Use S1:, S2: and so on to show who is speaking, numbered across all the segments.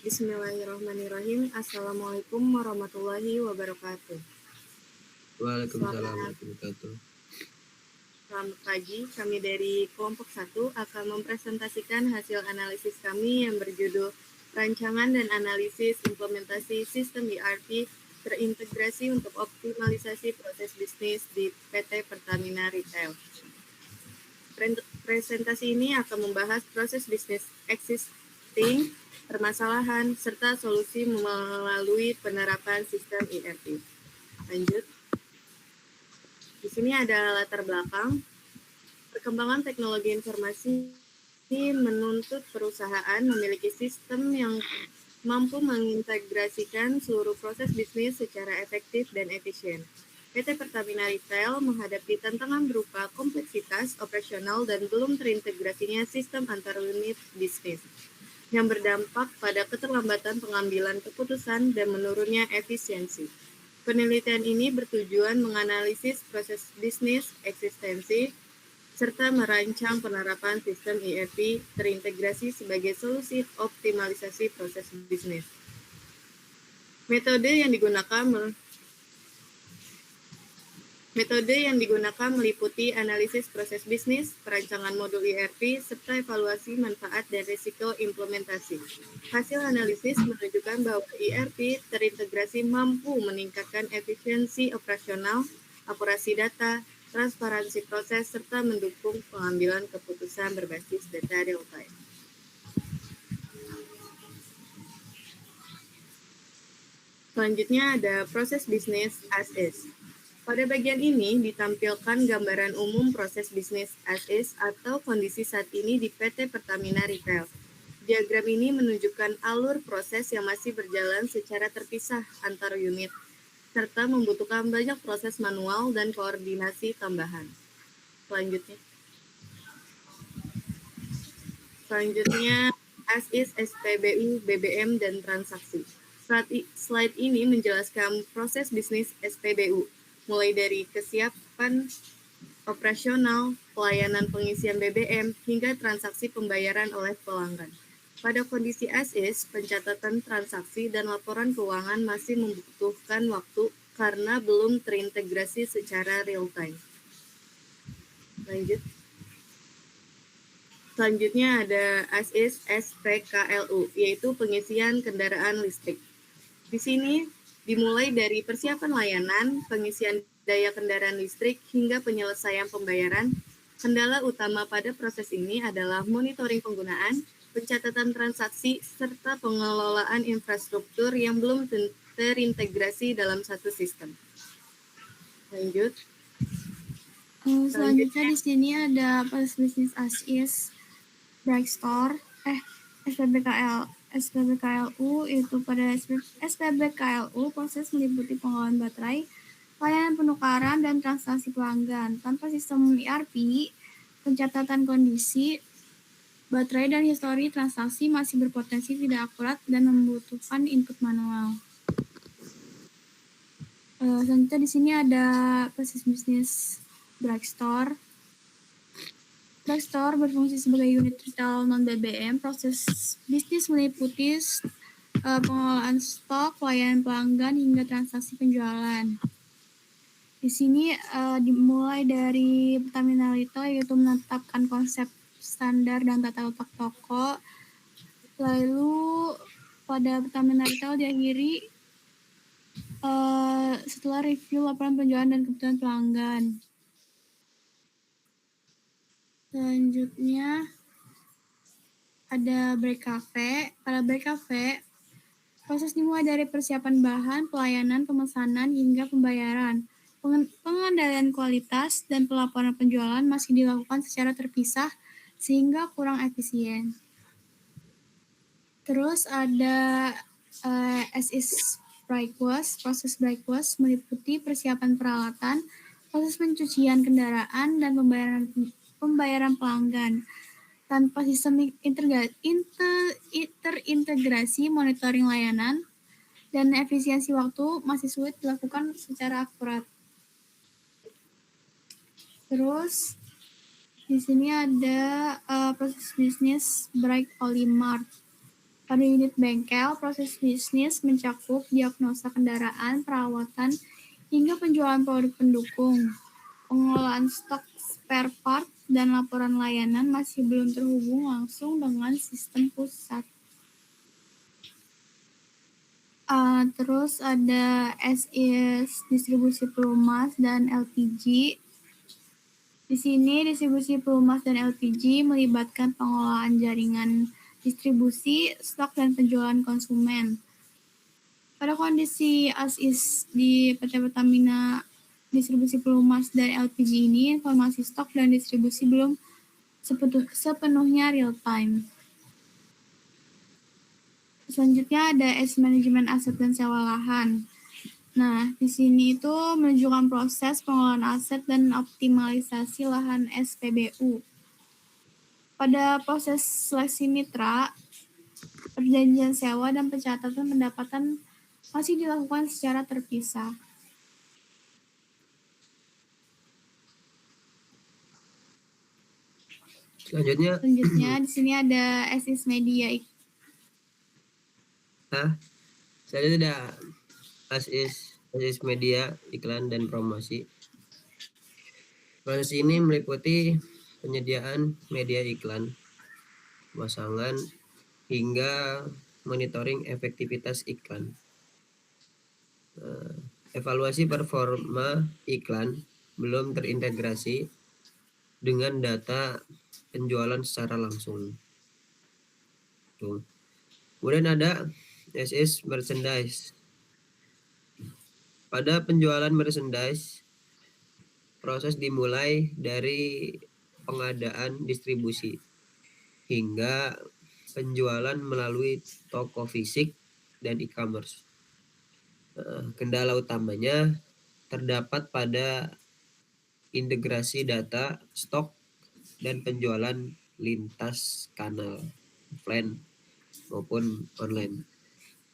S1: Bismillahirrahmanirrahim. Assalamualaikum warahmatullahi wabarakatuh.
S2: Waalaikumsalam
S1: Selamat,
S2: warahmatullahi wabarakatuh.
S1: selamat pagi. Kami dari kelompok 1 akan mempresentasikan hasil analisis kami yang berjudul Rancangan dan Analisis Implementasi Sistem ERP Terintegrasi untuk Optimalisasi Proses Bisnis di PT Pertamina Retail. Presentasi ini akan membahas proses bisnis existing, permasalahan, serta solusi melalui penerapan sistem ERP. Lanjut. Di sini ada latar belakang. Perkembangan teknologi informasi menuntut perusahaan memiliki sistem yang mampu mengintegrasikan seluruh proses bisnis secara efektif dan efisien. PT Pertamina Retail menghadapi tantangan berupa kompleksitas operasional dan belum terintegrasinya sistem antar unit bisnis, yang berdampak pada keterlambatan pengambilan keputusan dan menurunnya efisiensi. Penelitian ini bertujuan menganalisis proses bisnis eksistensi serta merancang penerapan sistem ERP terintegrasi sebagai solusi optimalisasi proses bisnis. Metode yang digunakan meliputi analisis proses bisnis, perancangan modul ERP, serta evaluasi manfaat dan risiko implementasi. Hasil analisis menunjukkan bahwa ERP terintegrasi mampu meningkatkan efisiensi operasional, akurasi data, transparansi proses, serta mendukung pengambilan keputusan berbasis data real-time. Selanjutnya ada proses bisnis as is. Pada bagian ini ditampilkan gambaran umum proses bisnis as is atau kondisi saat ini di PT Pertamina Retail. Diagram ini menunjukkan alur proses yang masih berjalan secara terpisah antar unit, serta membutuhkan banyak proses manual dan koordinasi tambahan. Selanjutnya as is SPBU, BBM, dan transaksi. Slide ini menjelaskan proses bisnis SPBU, mulai dari kesiapan operasional, pelayanan pengisian BBM, hingga transaksi pembayaran oleh pelanggan. Pada kondisi as is, pencatatan transaksi dan laporan keuangan masih membutuhkan waktu karena belum terintegrasi secara real-time. Lanjut. Selanjutnya ada as is SPKLU, yaitu pengisian kendaraan listrik. Di sini dimulai dari persiapan layanan, pengisian daya kendaraan listrik, hingga penyelesaian pembayaran. Kendala utama pada proses ini adalah monitoring penggunaan, pencatatan transaksi, serta pengelolaan infrastruktur yang belum terintegrasi dalam satu sistem. Lanjut.
S3: Selanjutnya di sini ada proses bisnis as is, Brightstore, SPBKLU. Itu pada SPBKLU proses meliputi pengelolaan baterai, layanan penukaran, dan transaksi pelanggan. Tanpa sistem ERP, pencatatan kondisi baterai dan histori transaksi masih berpotensi tidak akurat dan membutuhkan input manual. Selanjutnya di sini ada proses bisnis Brightstore. Brightstore berfungsi sebagai unit retail non-BBM. Proses bisnis meliputi pengelolaan stok, pelayanan pelanggan, hingga transaksi penjualan. Di sini dimulai dari Pertamina Retail, yaitu menetapkan konsep standar dan tata letak toko. Lalu pada Pertamina Retail diakhiri setelah review laporan penjualan dan kebutuhan pelanggan. Selanjutnya ada Break Cafe. Pada Break Cafe, proses dimulai dari persiapan bahan, pelayanan, pemesanan, hingga pembayaran. Pengendalian kualitas dan pelaporan penjualan masih dilakukan secara terpisah sehingga kurang efisien. Terus ada as is Breakwash. Proses Breakwash meliputi persiapan peralatan, proses pencucian kendaraan, dan pembayaran pelanggan. Tanpa sistem terintegrasi monitoring layanan dan efisiensi waktu masih sulit dilakukan secara akurat. Terus di sini ada proses bisnis Bright Polymart. Pada unit bengkel, proses bisnis mencakup diagnosa kendaraan, perawatan, hingga penjualan produk pendukung. Pengelolaan stok spare part dan laporan layanan masih belum terhubung langsung dengan sistem pusat. Terus ada SIS distribusi pelumas dan LPG. Di sini distribusi pelumas dan LPG melibatkan pengelolaan jaringan distribusi, stok, dan penjualan konsumen. Pada kondisi as-is di PT Pertamina distribusi pelumas dan LPG ini, informasi stok dan distribusi belum sepenuhnya real time. Selanjutnya ada manajemen aset dan sewa lahan. Nah, di sini itu menunjukkan proses pengelolaan aset dan optimalisasi lahan SPBU. Pada proses seleksi mitra, perjanjian sewa dan pencatatan pendapatan masih dilakukan secara terpisah.
S2: Selanjutnya
S3: di sini ada SIS Media.
S2: selanjutnya ada ASIS media, iklan dan promosi. Proses ini meliputi penyediaan media iklan, pemasangan, hingga monitoring efektivitas iklan. Evaluasi performa iklan belum terintegrasi dengan data penjualan secara langsung. Tuh. Kemudian ada SIS merchandise. Pada penjualan merchandise, proses dimulai dari pengadaan distribusi hingga penjualan melalui toko fisik dan e-commerce. Kendala utamanya terdapat pada integrasi data, stok, dan penjualan lintas kanal offline maupun online.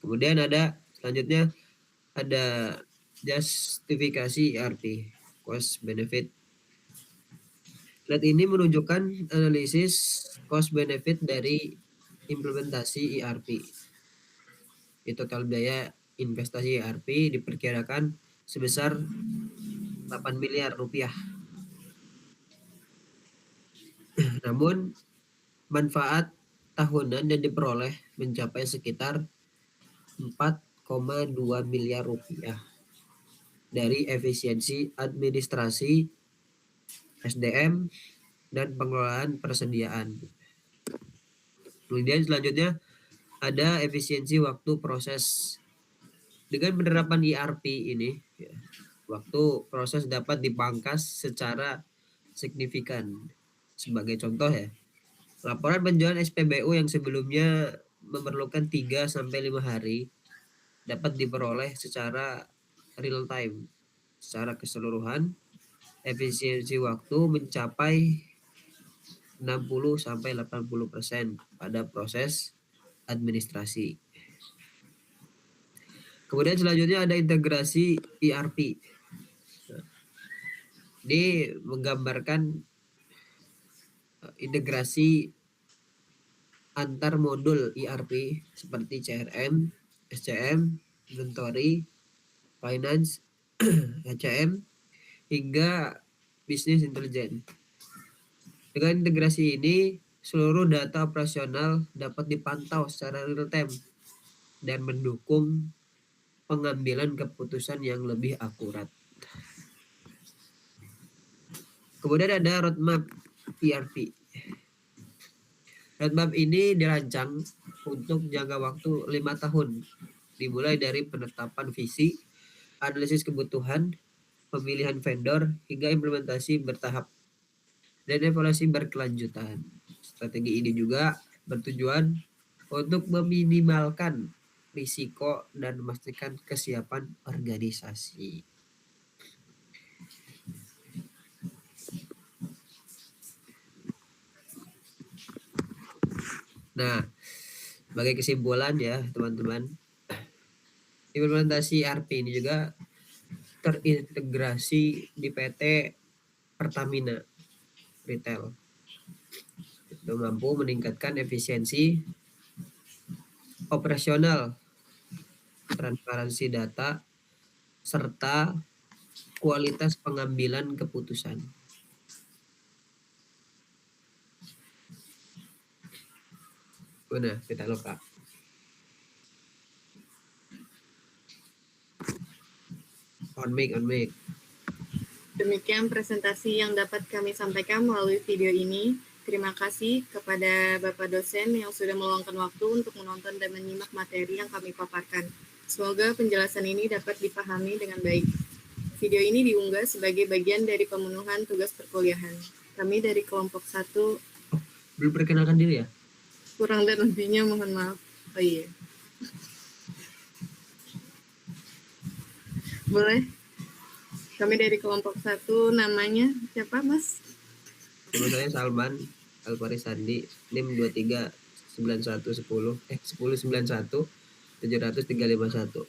S2: Kemudian selanjutnya ada justifikasi ERP, cost benefit. Slide ini menunjukkan analisis cost benefit dari implementasi ERP. Total biaya investasi ERP diperkirakan sebesar 8 miliar rupiah. Namun manfaat tahunan yang diperoleh mencapai sekitar 4,2 miliar rupiah dari efisiensi administrasi, SDM, dan pengelolaan persediaan. Kemudian selanjutnya ada efisiensi waktu proses. Dengan penerapan ERP ini, waktu proses dapat dipangkas secara signifikan. Sebagai contoh ya, laporan penjualan SPBU yang sebelumnya memerlukan 3-5 hari dapat diperoleh secara real time. Secara keseluruhan, efisiensi waktu mencapai 60-80% pada proses administrasi. Kemudian selanjutnya ada integrasi ERP. Ini menggambarkan integrasi antar modul ERP seperti CRM, SCM, inventory, finance, HCM, hingga business intelligence. Dengan integrasi ini, seluruh data operasional dapat dipantau secara real time dan mendukung pengambilan keputusan yang lebih akurat. Kemudian ada roadmap ERP. Roadmap ini dirancang untuk jangka waktu 5 tahun, dimulai dari penetapan visi, analisis kebutuhan, pemilihan vendor, hingga implementasi bertahap, dan evaluasi berkelanjutan. Strategi ini juga bertujuan untuk meminimalkan risiko dan memastikan kesiapan organisasi. Nah, sebagai kesimpulan ya teman-teman, implementasi ERP ini juga terintegrasi di PT Pertamina Retail. Itu mampu meningkatkan efisiensi, operasional, transparansi data, serta kualitas pengambilan keputusan. Mana Pitaloka? On mic.
S1: Demikian presentasi yang dapat kami sampaikan melalui video ini. Terima kasih kepada Bapak dosen yang sudah meluangkan waktu untuk menonton dan menyimak materi yang kami paparkan. Semoga penjelasan ini dapat dipahami dengan baik. Video ini diunggah sebagai bagian dari pemenuhan tugas perkuliahan. Kami dari kelompok 1,
S2: Belum perkenalkan diri ya?
S1: kurang dan lebihnya mohon maaf. Oh iya. Boleh? Kami dari kelompok 1, namanya siapa, Mas?
S2: Nama saya Salman Alpari Sandi, NIM 239110 70351.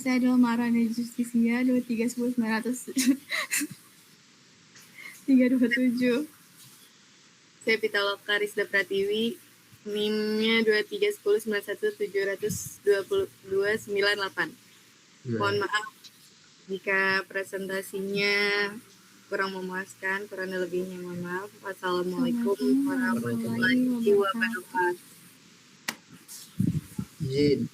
S3: Saya adalah Marani Justisia 2310-900-327.
S1: Saya Pitaloka Rizda Pratiwi, NIM-nya 2310-900-72298. Mohon maaf jika presentasinya kurang memuaskan, kurang lebihnya mohon maaf. Wassalamualaikum warahmatullahi wabarakatuh.
S2: Izin.